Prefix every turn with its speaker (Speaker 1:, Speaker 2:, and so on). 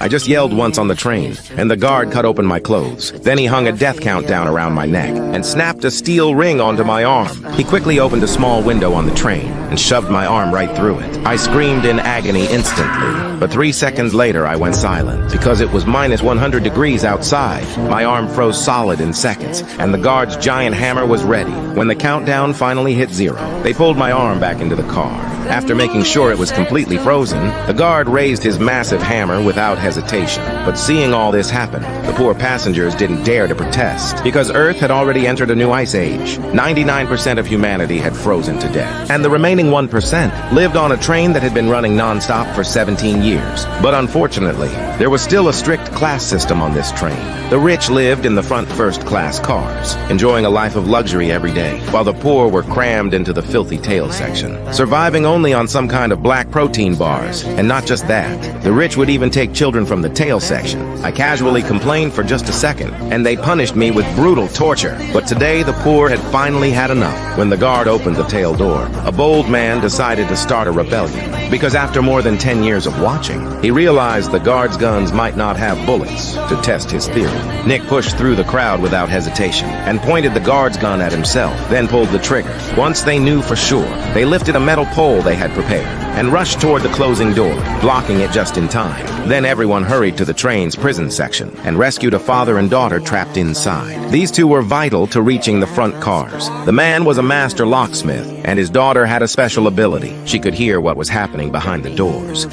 Speaker 1: I just yelled once on the train, and the guard cut open my clothes. Then he hung a death countdown around my neck and snapped a steel ring onto my arm. He quickly opened a small window on the train and shoved my arm right through it. I screamed in agony instantly, but 3 seconds later I went silent. Because it was minus 100 degrees outside, my arm froze solid in seconds, and the guard's giant hammer was ready. When the countdown finally hit 0, they pulled my arm back into the car. After making sure it was completely frozen, the guard raised his massive hammer without hesitation. But seeing all this happen, the poor passengers didn't dare to protest, because Earth had already entered a new ice age. 99% of humanity had frozen to death, and the remaining 1% lived on a train that had been running non-stop for 17 years. But unfortunately, there was still a strict class system on this train. The rich lived in the front first-class cars, enjoying a life of luxury every day, while the poor were crammed into the filthy tail section, surviving only on some kind of black protein bars. And not just that, the rich would even take children from the tail section. I casually complained for just a second, and they punished me with brutal torture. But today, the poor had finally had enough. When the guard opened the tail door, a bold man decided to start a rebellion. Because after more than 10 years of watching, he realized the guard's guns might not have bullets to test his theory. Nick pushed through the crowd without hesitation and pointed the guard's gun at himself, then pulled the trigger. Once they knew for sure, they lifted a metal pole they had prepared and rushed toward the closing door, blocking it just in time. Then everyone hurried to the train's prison section and rescued a father and daughter trapped inside. These two were vital to reaching the front cars. The man was a master locksmith, and his daughter had a special ability. She could hear what was happening behind the doors.